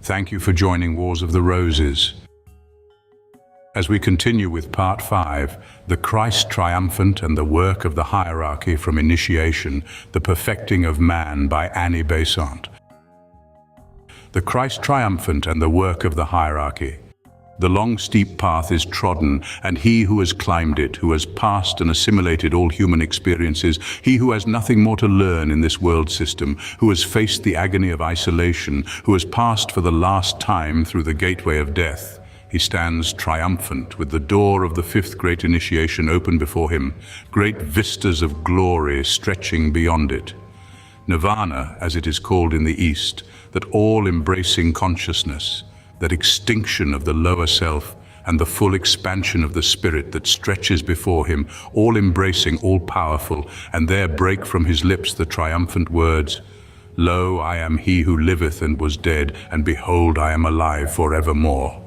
Thank you for joining Wars of the Roses. As we continue with Part 5, the Christ Triumphant and the Work of the Hierarchy from Initiation, the Perfecting of Man by Annie Besant. The Christ Triumphant and the Work of the Hierarchy. The long steep path is trodden, and he who has climbed it, who has passed and assimilated all human experiences, he who has nothing more to learn in this world system, who has faced the agony of isolation, who has passed for the last time through the gateway of death, he stands triumphant with the door of the fifth great initiation open before him, great vistas of glory stretching beyond it. Nirvana, as it is called in the East, that all-embracing consciousness, that extinction of the lower self and the full expansion of the spirit that stretches before him, all-embracing, all-powerful, and there break from his lips the triumphant words, "Lo, I am he who liveth and was dead, and behold, I am alive forevermore."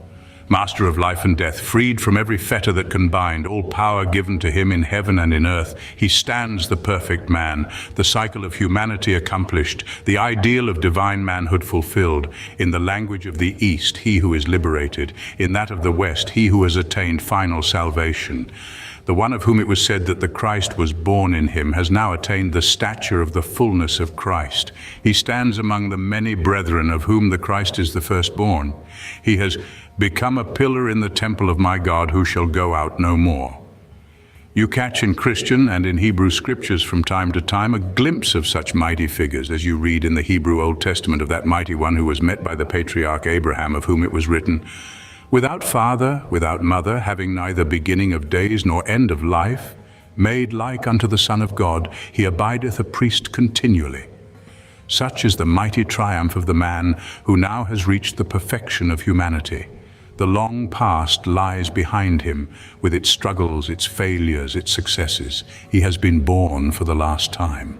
Master of life and death, freed from every fetter that can bind, all power given to him in heaven and in earth, he stands the perfect man, the cycle of humanity accomplished, the ideal of divine manhood fulfilled. In the language of the East, he who is liberated; in that of the West, he who has attained final salvation. The one of whom it was said that the Christ was born in him has now attained the stature of the fullness of Christ. He stands among the many brethren of whom the Christ is the firstborn. He has become a pillar in the temple of my God, who shall go out no more. You catch in Christian and in Hebrew scriptures from time to time a glimpse of such mighty figures as you read in the Hebrew Old Testament of that mighty one who was met by the patriarch Abraham, of whom it was written, "Without father, without mother, having neither beginning of days nor end of life, made like unto the Son of God, he abideth a priest continually." Such is the mighty triumph of the man who now has reached the perfection of humanity. The long past lies behind him, with its struggles, its failures, its successes. He has been born for the last time.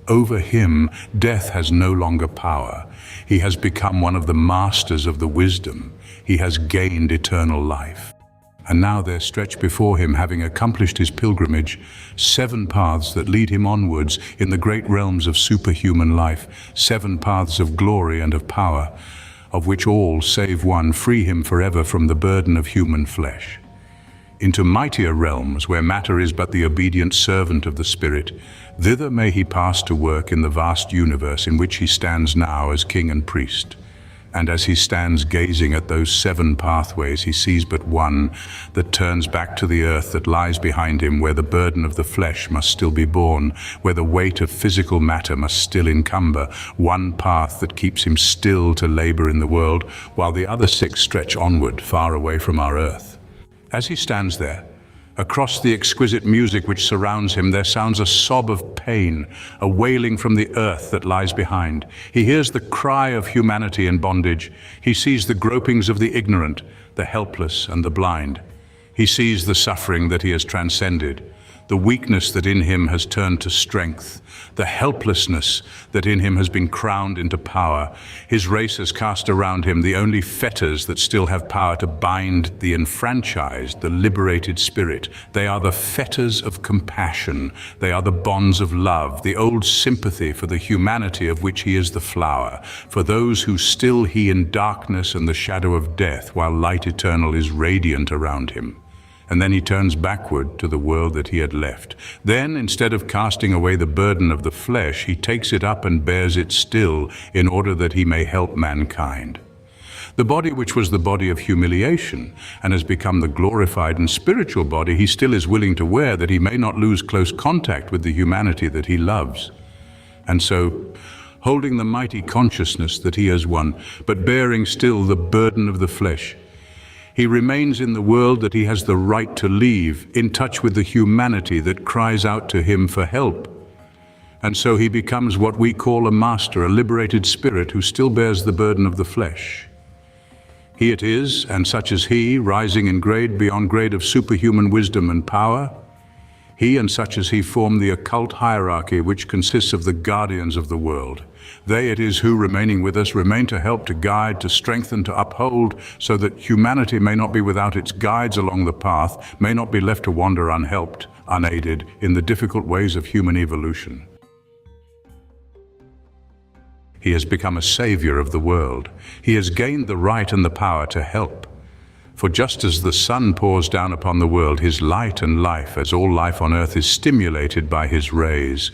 Over him, death has no longer power. He has become one of the masters of the wisdom. He has gained eternal life. And now there stretch before him, having accomplished his pilgrimage, 7 paths that lead him onwards in the great realms of superhuman life, 7 paths of glory and of power, of which all, save one, free him forever from the burden of human flesh. Into mightier realms, where matter is but the obedient servant of the Spirit, thither may he pass to work in the vast universe in which he stands now as king and priest. And as he stands gazing at those 7 pathways, he sees but one that turns back to the earth that lies behind him, where the burden of the flesh must still be borne, where the weight of physical matter must still encumber, one path that keeps him still to labor in the world, while the other 6 stretch onward, far away from our earth. As he stands there, across the exquisite music which surrounds him, there sounds a sob of pain, a wailing from the earth that lies behind. He hears the cry of humanity in bondage. He sees the gropings of the ignorant, the helpless and the blind. He sees the suffering that he has transcended, the weakness that in him has turned to strength, the helplessness that in him has been crowned into power. His race has cast around him the only fetters that still have power to bind the enfranchised, the liberated spirit. They are the fetters of compassion. They are the bonds of love, the old sympathy for the humanity of which he is the flower, for those who still he in darkness and the shadow of death, while light eternal is radiant around him. And then he turns backward to the world that he had left. Then, instead of casting away the burden of the flesh, he takes it up and bears it still, in order that he may help mankind. The body which was the body of humiliation, and has become the glorified and spiritual body he still is willing to wear, that he may not lose close contact with the humanity that he loves. And so, holding the mighty consciousness that he has won, but bearing still the burden of the flesh, he remains in the world that he has the right to leave, in touch with the humanity that cries out to him for help. And so he becomes what we call a master, a liberated spirit who still bears the burden of the flesh. He it is, and such as he, rising in grade beyond grade of superhuman wisdom and power. He and such as he form the occult hierarchy which consists of the guardians of the world. They it is who, remaining with us, remain to help, to guide, to strengthen, to uphold, so that humanity may not be without its guides along the path, may not be left to wander unhelped, unaided, in the difficult ways of human evolution. He has become a savior of the world. He has gained the right and the power to help. For just as the sun pours down upon the world his light and life, as all life on earth is stimulated by his rays,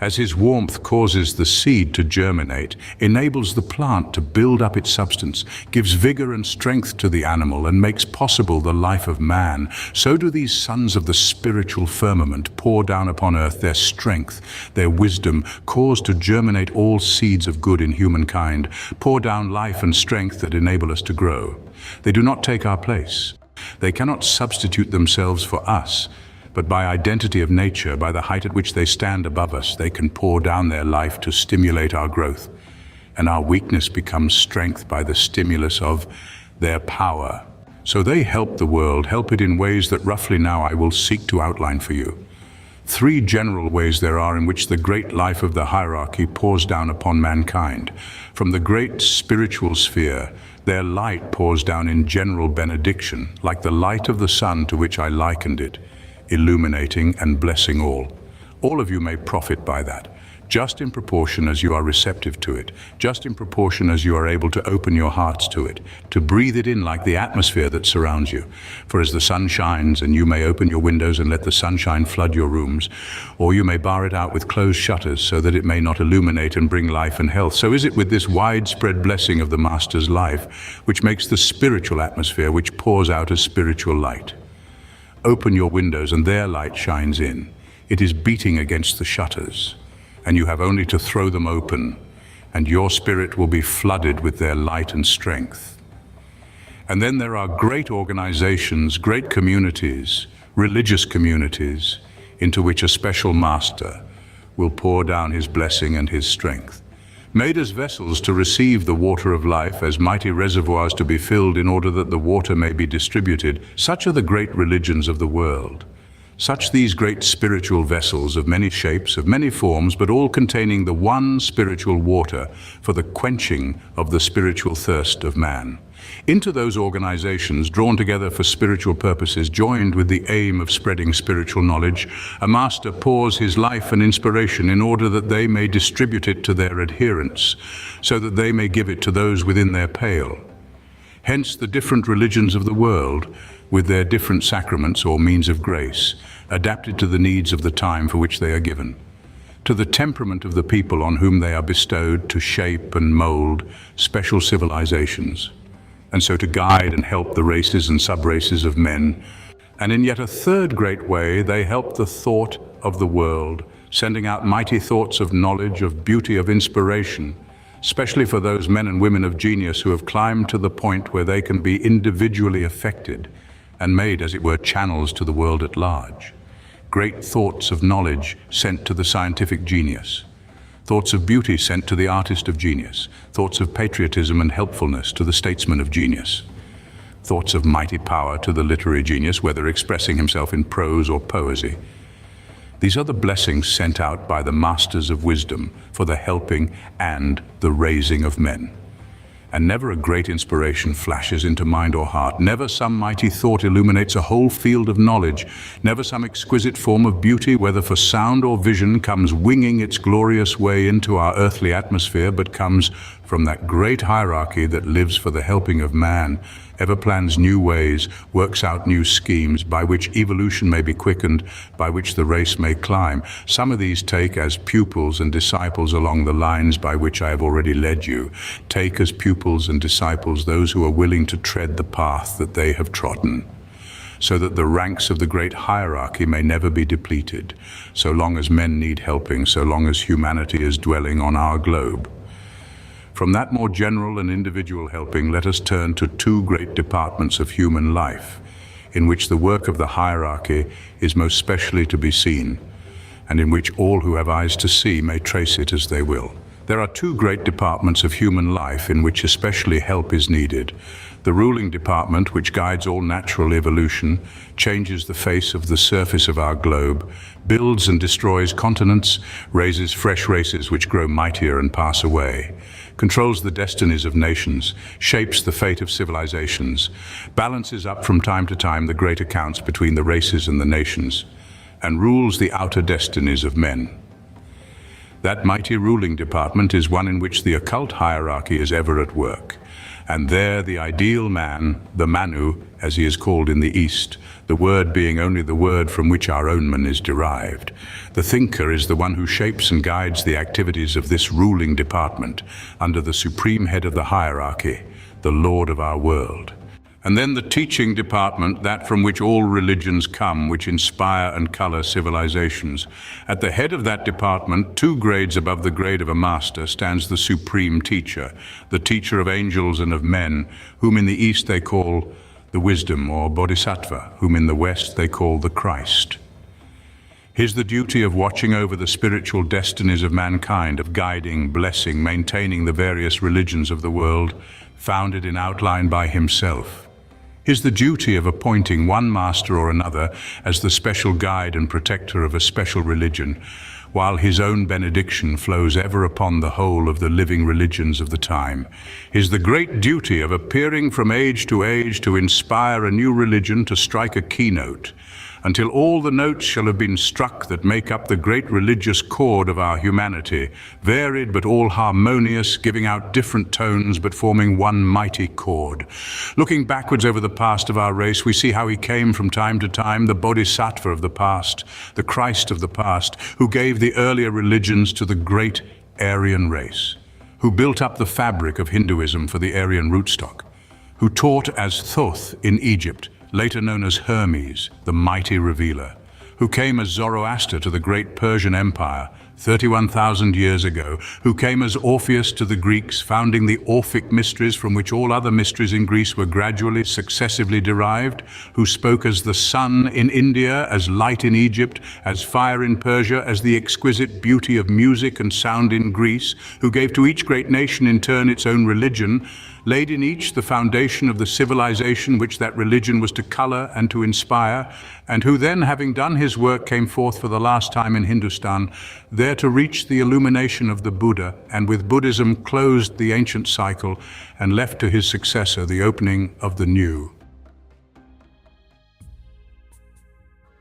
as his warmth causes the seed to germinate, enables the plant to build up its substance, gives vigor and strength to the animal, and makes possible the life of man, so do these sons of the spiritual firmament pour down upon earth their strength, their wisdom, cause to germinate all seeds of good in humankind, pour down life and strength that enable us to grow. They do not take our place. They cannot substitute themselves for us, but by identity of nature, by the height at which they stand above us, they can pour down their life to stimulate our growth, and our weakness becomes strength by the stimulus of their power. So they help the world, help it in ways that roughly now I will seek to outline for you. 3 general ways there are in which the great life of the hierarchy pours down upon mankind. From the great spiritual sphere, their light pours down in general benediction, like the light of the sun to which I likened it, illuminating and blessing all. All of you may profit by that, just in proportion as you are receptive to it, just in proportion as you are able to open your hearts to it, to breathe it in like the atmosphere that surrounds you. For as the sun shines, and you may open your windows and let the sunshine flood your rooms, or you may bar it out with closed shutters so that it may not illuminate and bring life and health, so is it with this widespread blessing of the Master's life, which makes the spiritual atmosphere, which pours out as spiritual light. Open your windows and their light shines in. It is beating against the shutters, and you have only to throw them open, and your spirit will be flooded with their light and strength. And then there are great organizations, great communities, religious communities, into which a special master will pour down his blessing and his strength. Made as vessels to receive the water of life, as mighty reservoirs to be filled in order that the water may be distributed, such are the great religions of the world. Such these great spiritual vessels of many shapes, of many forms, but all containing the one spiritual water for the quenching of the spiritual thirst of man. Into those organizations, drawn together for spiritual purposes, joined with the aim of spreading spiritual knowledge, a master pours his life and inspiration in order that they may distribute it to their adherents, so that they may give it to those within their pale. Hence the different religions of the world, with their different sacraments or means of grace, adapted to the needs of the time for which they are given, to the temperament of the people on whom they are bestowed, to shape and mold special civilizations, and so to guide and help the races and sub-races of men. And in yet a third great way, they help the thought of the world, sending out mighty thoughts of knowledge, of beauty, of inspiration, especially for those men and women of genius who have climbed to the point where they can be individually affected and made, as it were, channels to the world at large. Great thoughts of knowledge sent to the scientific genius. Thoughts of beauty sent to the artist of genius. Thoughts of patriotism and helpfulness to the statesman of genius. Thoughts of mighty power to the literary genius, whether expressing himself in prose or poesy. These are the blessings sent out by the masters of wisdom for the helping and the raising of men. And never a great inspiration flashes into mind or heart. Never some mighty thought illuminates a whole field of knowledge. Never some exquisite form of beauty, whether for sound or vision, comes winging its glorious way into our earthly atmosphere, but comes from that great hierarchy that lives for the helping of man, ever plans new ways, works out new schemes by which evolution may be quickened, by which the race may climb. Some of these take as pupils and disciples along the lines by which I have already led you. Take as pupils and disciples those who are willing to tread the path that they have trodden, so that the ranks of the great hierarchy may never be depleted, so long as men need helping, so long as humanity is dwelling on our globe. From that more general and individual helping, let us turn to 2 great departments of human life, in which the work of the hierarchy is most specially to be seen, and in which all who have eyes to see may trace it as they will. There are 2 great departments of human life in which especially help is needed. The ruling department, which guides all natural evolution, changes the face of the surface of our globe, builds and destroys continents, raises fresh races which grow mightier and pass away, controls the destinies of nations, shapes the fate of civilizations, balances up from time to time the great accounts between the races and the nations, and rules the outer destinies of men. That mighty ruling department is one in which the occult hierarchy is ever at work. And there the ideal man, the Manu, as he is called in the East, the word being only the word from which our own man is derived. The thinker is the one who shapes and guides the activities of this ruling department under the supreme head of the hierarchy, the Lord of our world. And then the teaching department, that from which all religions come, which inspire and color civilizations. At the head of that department, 2 grades above the grade of a master, stands the supreme teacher, the teacher of angels and of men, whom in the East they call the wisdom or bodhisattva, whom in the West they call the Christ. His the duty of watching over the spiritual destinies of mankind, of guiding, blessing, maintaining the various religions of the world, founded in outline by himself. His the duty of appointing one master or another as the special guide and protector of a special religion, while his own benediction flows ever upon the whole of the living religions of the time. His the great duty of appearing from age to inspire a new religion to strike a keynote, until all the notes shall have been struck that make up the great religious chord of our humanity, varied but all harmonious, giving out different tones but forming one mighty chord. Looking backwards over the past of our race, we see how he came from time to time, the bodhisattva of the past, the Christ of the past, who gave the earlier religions to the great Aryan race, who built up the fabric of Hinduism for the Aryan rootstock, who taught as Thoth in Egypt, later known as Hermes, the mighty revealer, who came as Zoroaster to the great Persian Empire 31,000 years ago, who came as Orpheus to the Greeks, founding the Orphic mysteries from which all other mysteries in Greece were gradually, successively derived, who spoke as the sun in India, as light in Egypt, as fire in Persia, as the exquisite beauty of music and sound in Greece, who gave to each great nation in turn its own religion, laid in each the foundation of the civilization which that religion was to color and to inspire, and who then, having done his work, came forth for the last time in Hindustan, there to reach the illumination of the Buddha, and with Buddhism closed the ancient cycle and left to his successor the opening of the new.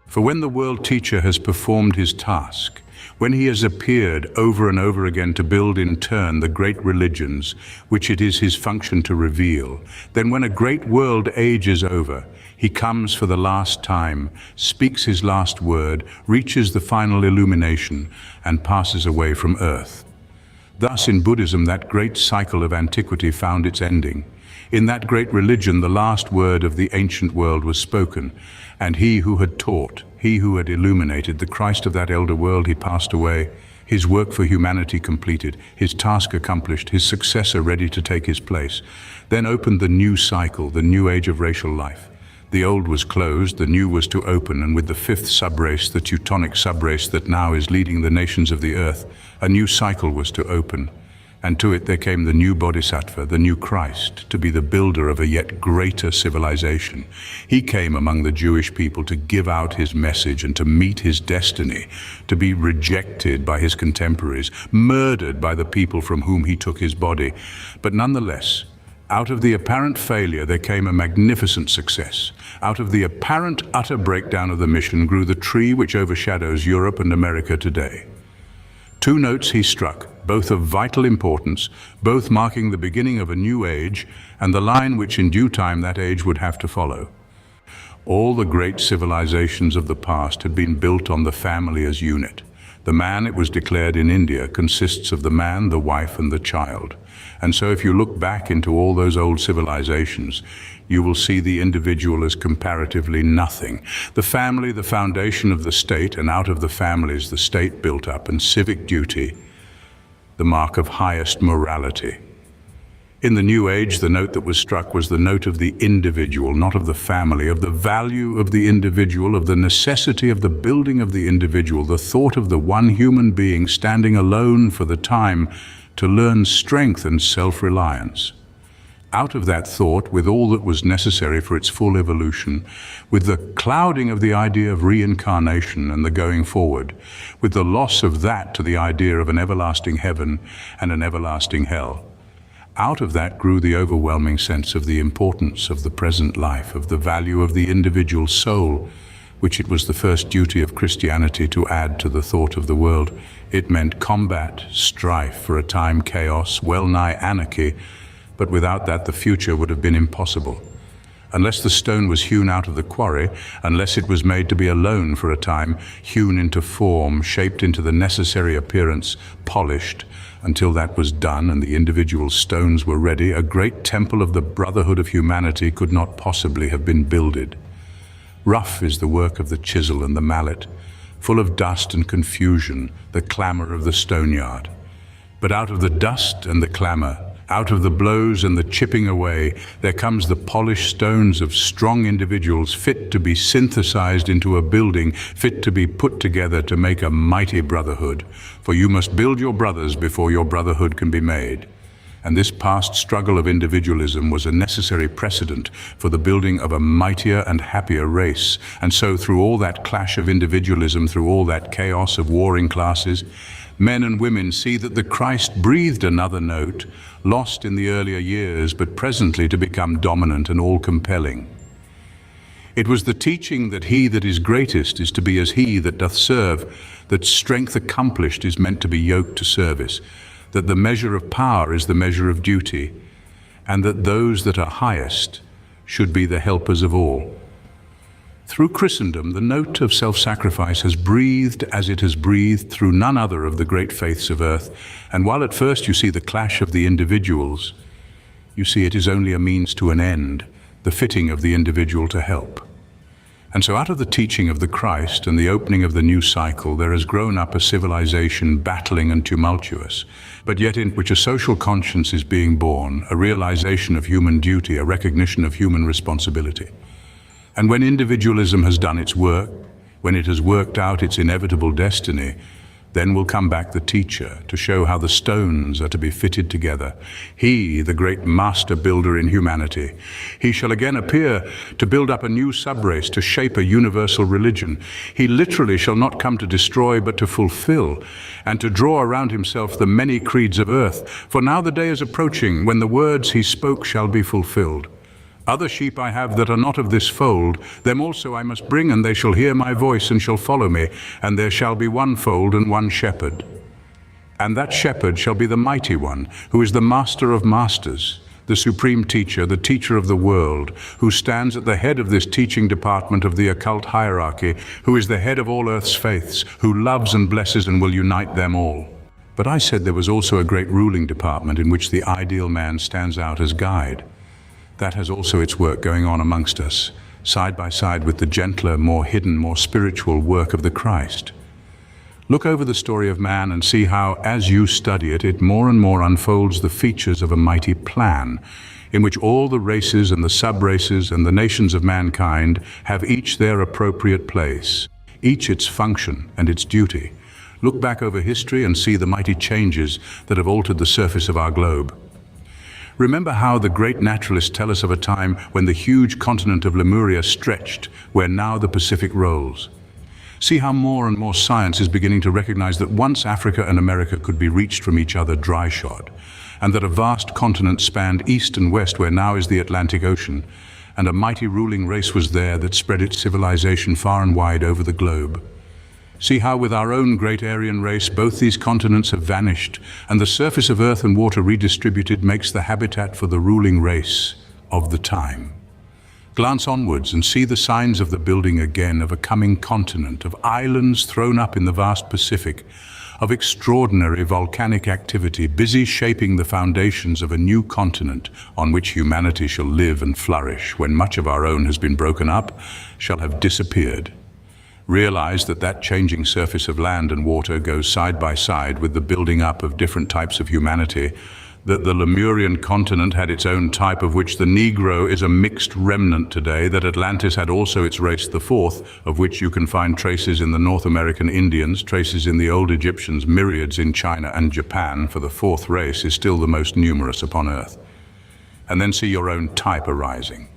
For when the world teacher has performed his task, when he has appeared over and over again to build in turn the great religions which it is his function to reveal, then when a great world age is over, he comes for the last time, speaks his last word, reaches the final illumination, and passes away from earth. Thus in Buddhism that great cycle of antiquity found its ending. In that great religion the last word of the ancient world was spoken, and he who had taught, he who had illuminated, the Christ of that elder world, he passed away, his work for humanity completed, his task accomplished, his successor ready to take his place. Then opened the new cycle, the new age of racial life. The old was closed, the new was to open, and with the 5th subrace, the Teutonic subrace that now is leading the nations of the earth, a new cycle was to open. And to it there came the new Bodhisattva, the new Christ, to be the builder of a yet greater civilization. He came among the Jewish people to give out his message and to meet his destiny, to be rejected by his contemporaries, murdered by the people from whom he took his body. But nonetheless, out of the apparent failure there came a magnificent success. Out of the apparent utter breakdown of the mission grew the tree which overshadows Europe and America today. 2 notes he struck, both of vital importance, both marking the beginning of a new age and the line which in due time that age would have to follow. All the great civilizations of the past had been built on the family as unit. The man, it was declared in India, consists of the man, the wife, and the child. And so if you look back into all those old civilizations, you will see the individual as comparatively nothing. The family, the foundation of the state, and out of the families the state built up, and civic duty, the mark of highest morality. In the New Age, the note that was struck was the note of the individual, not of the family, of the value of the individual, of the necessity of the building of the individual, the thought of the one human being standing alone for the time to learn strength and self-reliance. Out of that thought, with all that was necessary for its full evolution, with the clouding of the idea of reincarnation and the going forward, with the loss of that to the idea of an everlasting heaven and an everlasting hell, out of that grew the overwhelming sense of the importance of the present life, of the value of the individual soul, which it was the first duty of Christianity to add to the thought of the world. It meant combat, strife, for a time chaos, well-nigh anarchy, but without that the future would have been impossible. Unless the stone was hewn out of the quarry, unless it was made to be alone for a time, hewn into form, shaped into the necessary appearance, polished, until that was done and the individual stones were ready, a great temple of the brotherhood of humanity could not possibly have been builded. Rough is the work of the chisel and the mallet, full of dust and confusion, the clamor of the stoneyard. But out of the dust and the clamor, out of the blows and the chipping away, there comes the polished stones of strong individuals fit to be synthesized into a building, fit to be put together to make a mighty brotherhood. For you must build your brothers before your brotherhood can be made. And this past struggle of individualism was a necessary precedent for the building of a mightier and happier race. And so through all that clash of individualism, through all that chaos of warring classes, men and women see that the Christ breathed another note, lost in the earlier years, but presently to become dominant and all-compelling. It was the teaching that he that is greatest is to be as he that doth serve, that strength accomplished is meant to be yoked to service, that the measure of power is the measure of duty, and that those that are highest should be the helpers of all. Through Christendom, the note of self-sacrifice has breathed as it has breathed through none other of the great faiths of earth. And while at first you see the clash of the individuals, you see it is only a means to an end, the fitting of the individual to help. And so out of the teaching of the Christ and the opening of the new cycle, there has grown up a civilization battling and tumultuous, but yet in which a social conscience is being born, a realization of human duty, a recognition of human responsibility. And when individualism has done its work, when it has worked out its inevitable destiny, then will come back the teacher to show how the stones are to be fitted together. He, the great master builder in humanity, he shall again appear to build up a new subrace, to shape a universal religion. He literally shall not come to destroy, but to fulfill, and to draw around himself the many creeds of earth. For now the day is approaching when the words he spoke shall be fulfilled. Other sheep I have that are not of this fold, them also I must bring, and they shall hear my voice and shall follow me, and there shall be one fold and one shepherd. And that shepherd shall be the mighty one, who is the master of masters, the supreme teacher, the teacher of the world, who stands at the head of this teaching department of the occult hierarchy, who is the head of all earth's faiths, who loves and blesses and will unite them all. But I said there was also a great ruling department in which the ideal man stands out as guide. That has also its work going on amongst us, side by side with the gentler, more hidden, more spiritual work of the Christ. Look over the story of man and see how, as you study it, it more and more unfolds the features of a mighty plan, in which all the races and the sub-races and the nations of mankind have each their appropriate place, each its function and its duty. Look back over history and see the mighty changes that have altered the surface of our globe. Remember how the great naturalists tell us of a time when the huge continent of Lemuria stretched, where now the Pacific rolls. See how more and more science is beginning to recognize that once Africa and America could be reached from each other dry-shod, and that a vast continent spanned east and west where now is the Atlantic Ocean, and a mighty ruling race was there that spread its civilization far and wide over the globe. See how with our own great Aryan race both these continents have vanished, and the surface of earth and water redistributed makes the habitat for the ruling race of the time. Glance onwards and see the signs of the building again of a coming continent, of islands thrown up in the vast Pacific, of extraordinary volcanic activity busy shaping the foundations of a new continent on which humanity shall live and flourish when much of our own has been broken up, shall have disappeared. Realize that that changing surface of land and water goes side by side with the building up of different types of humanity, that the Lemurian continent had its own type of which the Negro is a mixed remnant today, that Atlantis had also its race, the fourth, of which you can find traces in the North American Indians, traces in the old Egyptians, myriads in China and Japan, for the fourth race is still the most numerous upon earth. And then see your own type arising.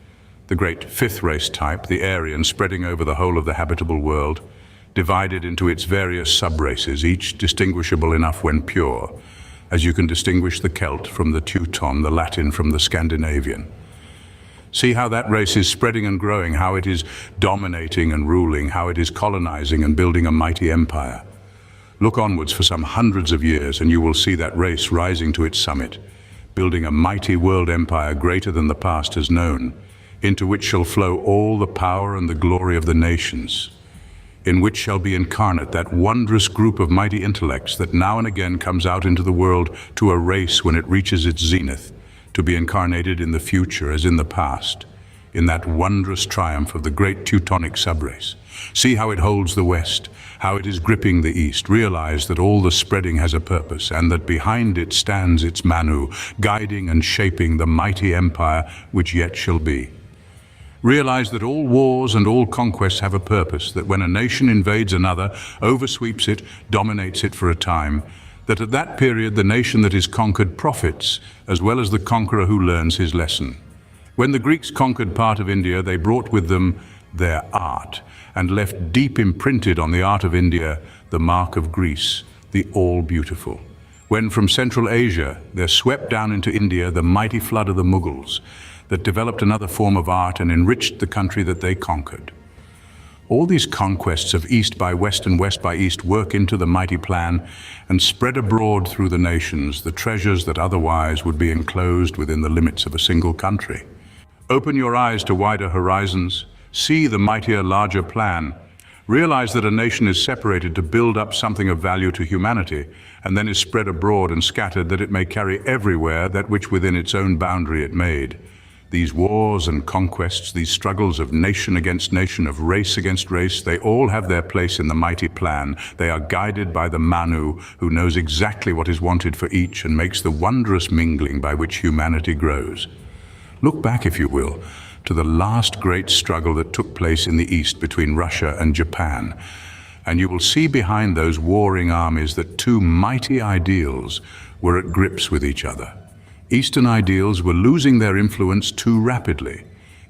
The great fifth race type, the Aryan, spreading over the whole of the habitable world, divided into its various sub-races, each distinguishable enough when pure, as you can distinguish the Celt from the Teuton, the Latin from the Scandinavian. See how that race is spreading and growing, how it is dominating and ruling, how it is colonizing and building a mighty empire. Look onwards for some hundreds of years and you will see that race rising to its summit, building a mighty world empire greater than the past has known, into which shall flow all the power and the glory of the nations, in which shall be incarnate that wondrous group of mighty intellects that now and again comes out into the world to a race when it reaches its zenith, to be incarnated in the future as in the past, in that wondrous triumph of the great Teutonic subrace. See how it holds the West, how it is gripping the East. Realize that all the spreading has a purpose, and that behind it stands its Manu, guiding and shaping the mighty empire which yet shall be. Realize that all wars and all conquests have a purpose, that when a nation invades another, oversweeps it, dominates it for a time, that at that period the nation that is conquered profits, as well as the conqueror who learns his lesson. When the Greeks conquered part of India, they brought with them their art, and left deep imprinted on the art of India the mark of Greece, the all-beautiful. When from Central Asia there swept down into India the mighty flood of the Mughals, that developed another form of art and enriched the country that they conquered. All these conquests of East by West and West by East work into the mighty plan and spread abroad through the nations the treasures that otherwise would be enclosed within the limits of a single country. Open your eyes to wider horizons, see the mightier, larger plan. Realize that a nation is separated to build up something of value to humanity, and then is spread abroad and scattered that it may carry everywhere that which within its own boundary it made. These wars and conquests, these struggles of nation against nation, of race against race, they all have their place in the mighty plan. They are guided by the Manu, who knows exactly what is wanted for each and makes the wondrous mingling by which humanity grows. Look back, if you will, to the last great struggle that took place in the East between Russia and Japan, and you will see behind those warring armies that two mighty ideals were at grips with each other. Eastern ideals were losing their influence too rapidly.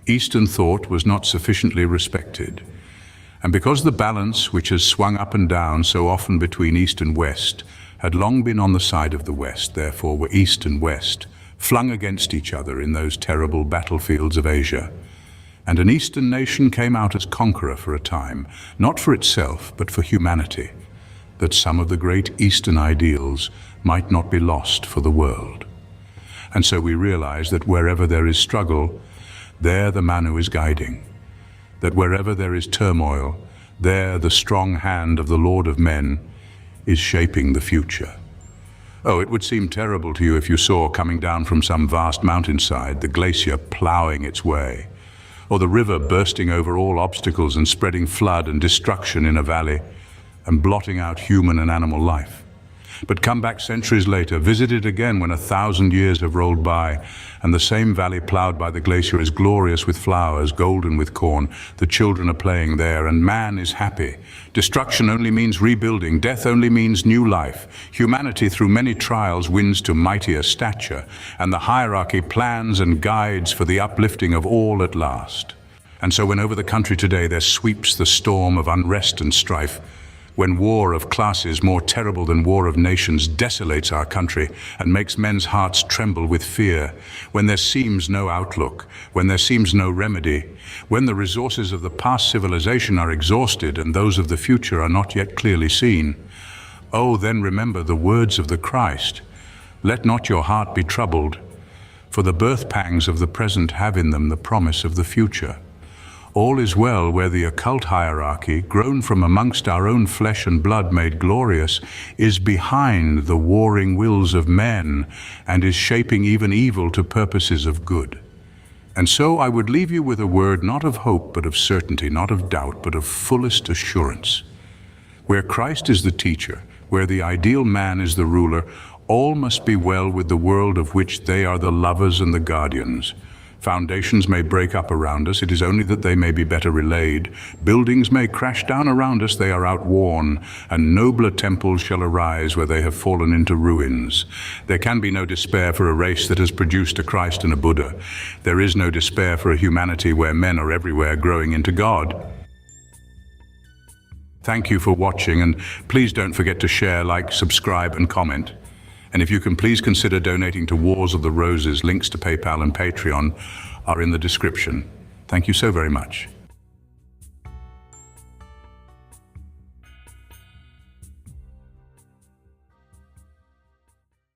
Eastern thought was not sufficiently respected. And because the balance which has swung up and down so often between East and West had long been on the side of the West, therefore were East and West flung against each other in those terrible battlefields of Asia. And an Eastern nation came out as conqueror for a time, not for itself, but for humanity, that some of the great Eastern ideals might not be lost for the world. And so we realize that wherever there is struggle, there the Manu is guiding. That wherever there is turmoil, there the strong hand of the Lord of men is shaping the future. Oh, it would seem terrible to you if you saw coming down from some vast mountainside the glacier plowing its way, or the river bursting over all obstacles and spreading flood and destruction in a valley and blotting out human and animal life. But come back centuries later, visit it again when 1,000 years have rolled by, and the same valley plowed by the glacier is glorious with flowers, golden with corn. The children are playing there, and man is happy. Destruction only means rebuilding. Death only means new life. Humanity, through many trials, wins to mightier stature, and the hierarchy plans and guides for the uplifting of all at last. And so when over the country today there sweeps the storm of unrest and strife, when war of classes more terrible than war of nations desolates our country and makes men's hearts tremble with fear, when there seems no outlook, when there seems no remedy, when the resources of the past civilization are exhausted and those of the future are not yet clearly seen, oh, then remember the words of the Christ. Let not your heart be troubled, for the birth pangs of the present have in them the promise of the future. All is well where the occult hierarchy, grown from amongst our own flesh and blood made glorious, is behind the warring wills of men and is shaping even evil to purposes of good. And so I would leave you with a word not of hope but of certainty, not of doubt but of fullest assurance. Where Christ is the teacher, where the ideal man is the ruler, all must be well with the world of which they are the lovers and the guardians. Foundations may break up around us, it is only that they may be better relayed. Buildings may crash down around us, they are outworn, and nobler temples shall arise where they have fallen into ruins. There can be no despair for a race that has produced a Christ and a Buddha. There is no despair for a humanity where men are everywhere growing into God. Thank you for watching, and please don't forget to share, like, subscribe, and comment. And if you can please consider donating to Wars of the Roses, links to PayPal and Patreon are in the description. Thank you so very much.